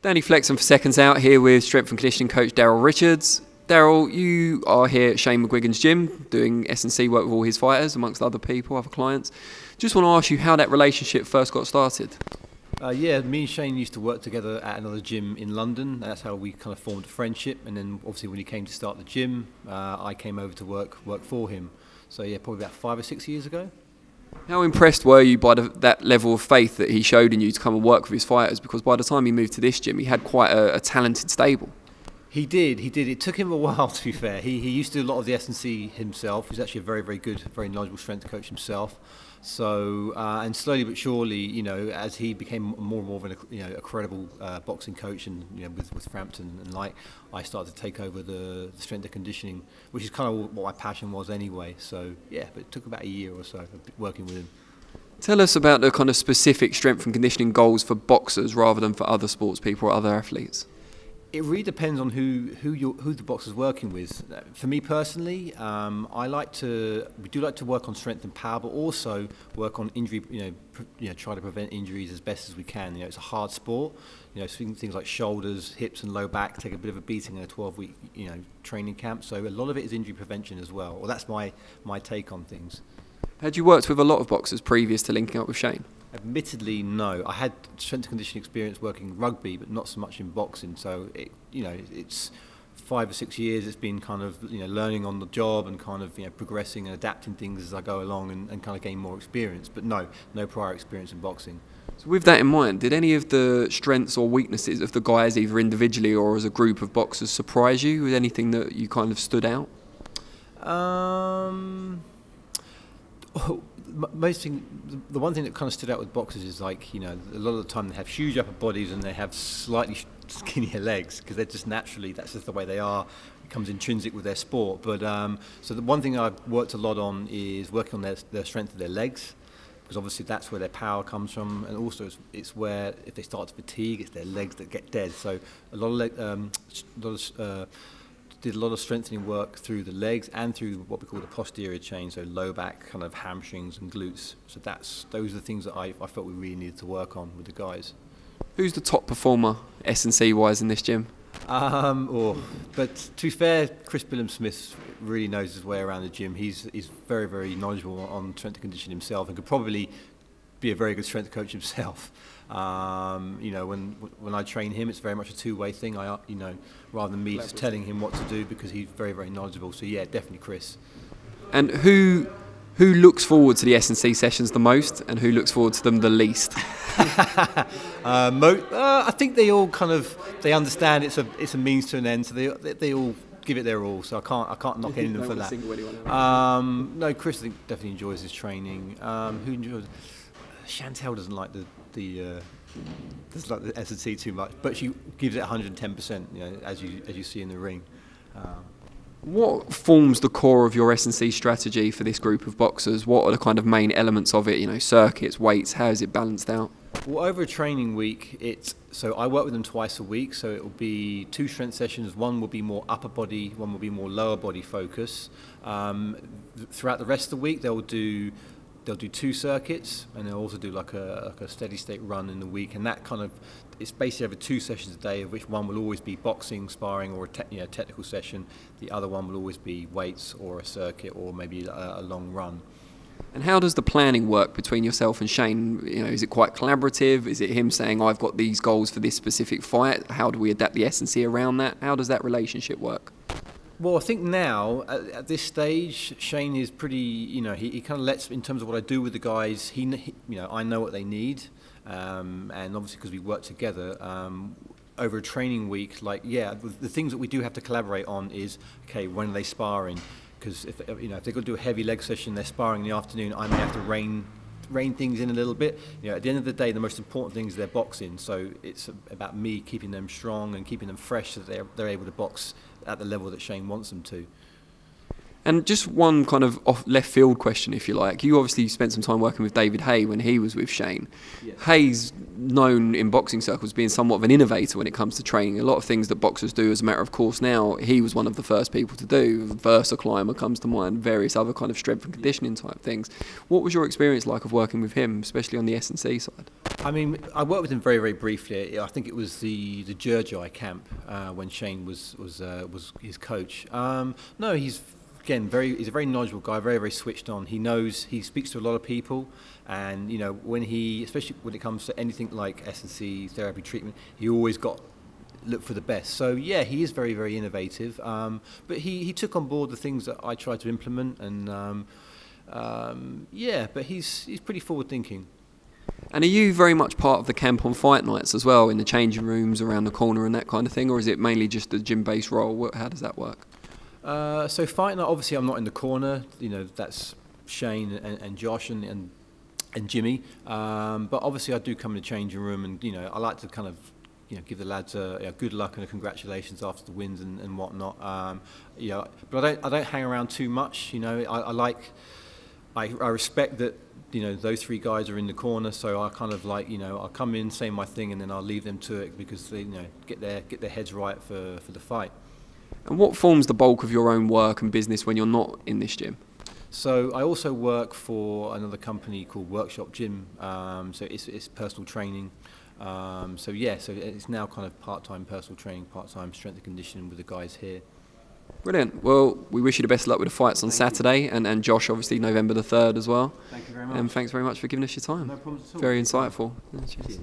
Danny Flexon for Seconds Out here with strength and conditioning coach Daryl Richards. Daryl, you are here at Shane McGuigan's gym doing S&C work with all his fighters amongst other people, other clients. Just want to ask you how that relationship first got started. Yeah, me and Shane used to work together at another gym in London. That's how we kind of formed a friendship. And then obviously when he came to start the gym, I came over to work for him. So yeah, probably about 5 or 6 years ago. How impressed were you by that level of faith that he showed in you to come and work with his fighters? Because by the time he moved to this gym, he had quite a talented stable. He did. It took him a while, to be fair. He used to do a lot of the S&C himself. He's actually a very, very good, very knowledgeable strength coach himself. So, and slowly but surely, you know, as he became more and more of a credible boxing coach, and with Frampton and like, I started to take over the strength and conditioning, which is kind of what my passion was anyway. So, yeah, but it took about a year or so of working with him. Tell us about the kind of specific strength and conditioning goals for boxers rather than for other sports people or other athletes. It really depends on who the boxer's working with. For me personally, we do like to work on strength and power, but also work on injury. Try to prevent injuries as best as we can. It's a hard sport. Things like shoulders, hips, and low back take a bit of a beating in a 12-week training camp. So a lot of it is injury prevention as well. Well, that's my take on things. Had you worked with a lot of boxers previous to linking up with Shane? Admittedly, no. I had strength and conditioning experience working rugby, but not so much in boxing. So it's 5 or 6 years. It's been kind of learning on the job and kind of progressing and adapting things as I go along and kind of gain more experience. But no prior experience in boxing. So with that in mind, did any of the strengths or weaknesses of the guys, either individually or as a group of boxers, surprise you? Was anything that you kind of stood out? The one thing that kind of stood out with boxers is a lot of the time they have huge upper bodies and they have slightly skinnier legs because they're just naturally, that's just the way they are. It comes intrinsic with their sport. But so the one thing I've worked a lot on is working on their strength of their legs, because obviously that's where their power comes from, and also it's where if they start to fatigue, it's their legs that get dead. So did a lot of strengthening work through the legs and through what we call the posterior chain, so low back, kind of hamstrings and glutes. So those are the things that I felt we really needed to work on with the guys. Who's the top performer S&C wise in this gym? But to be fair, Chris Smith really knows his way around the gym. He's very, very knowledgeable on strength and conditioning himself and could probably be a very good strength coach himself. When I train him, it's very much a two-way thing. Rather than me just telling him what to do, because he's very, very knowledgeable. So yeah, definitely Chris. And who looks forward to the S&C sessions the most, and who looks forward to them the least? I think they all they understand it's a means to an end, so they all give it their all. So I can't knock any of them for that. No, Chris I think definitely enjoys his training. Who enjoys? Chantel doesn't like the S&C too much, but she gives it 110%. As you see in the ring. What forms the core of your S&C strategy for this group of boxers? What are the kind of main elements of it? Circuits, weights. How is it balanced out? Well, over a training week, so I work with them twice a week. So it will be 2 strength sessions. One will be more upper body. One will be more lower body focus. Throughout the rest of the week, they'll do 2 circuits, and they'll also do like a steady state run in the week, and that kind of, it's basically over 2 sessions a day, of which one will always be boxing, sparring, or a technical session. The other one will always be weights or a circuit or maybe a long run. And how does the planning work between yourself and Shane? Is it quite collaborative? Is it him saying, I've got these goals for this specific fight? How do we adapt the S&C around that? How does that relationship work? Well, I think now, at this stage, Shane is pretty, he kind of lets, in terms of what I do with the guys, I know what they need, and obviously because we work together, over a training week, the things that we do have to collaborate on is, okay, when are they sparring? Because if they've got to do a heavy leg session, they're sparring in the afternoon, I may have to rein things in a little bit. At the end of the day, the most important thing is their boxing. So it's about me keeping them strong and keeping them fresh, so that they're able to box at the level that Shane wants them to. And just one kind of off left field question, if you like. You obviously spent some time working with David Haye when he was with Shane. Yes. Haye's known in boxing circles being somewhat of an innovator when it comes to training. A lot of things that boxers do as a matter of course now, he was one of the first people to do. Versa climber comes to mind, various other kind of strength and conditioning type things. What was your experience like of working with him, especially on the S&C side? I mean, I worked with him very, very briefly. I think it was the Jurjai camp when Shane was his coach. No, he's a very knowledgeable guy, very, very switched on. He speaks to a lot of people, and especially when it comes to anything like S&C therapy treatment, he always look for the best. So yeah, he is very, very innovative. But he took on board the things that I tried to implement, and but he's pretty forward thinking. And are you very much part of the camp on fight nights as well, in the changing rooms around the corner and that kind of thing, or is it mainly just a gym-based role? How does that work? So fight night, obviously I'm not in the corner. That's Shane and Josh and Jimmy. But obviously I do come in the changing room, and I like to kind of give the lads a good luck and a congratulations after the wins and whatnot. But I don't hang around too much. I respect that. Those three guys are in the corner, so I kind of I'll come in, say my thing, and then I'll leave them to it because they get their heads right for the fight. And what forms the bulk of your own work and business when you're not in this gym? So I also work for another company called Workshop Gym. So it's personal training. So it's now kind of part-time personal training, part-time strength and conditioning with the guys here. Brilliant. Well, we wish you the best of luck with the fights on Saturday, and Josh, obviously, November the 3rd as well. Thank you very much. And thanks very much for giving us your time. No problems at all. Very insightful. Cheers.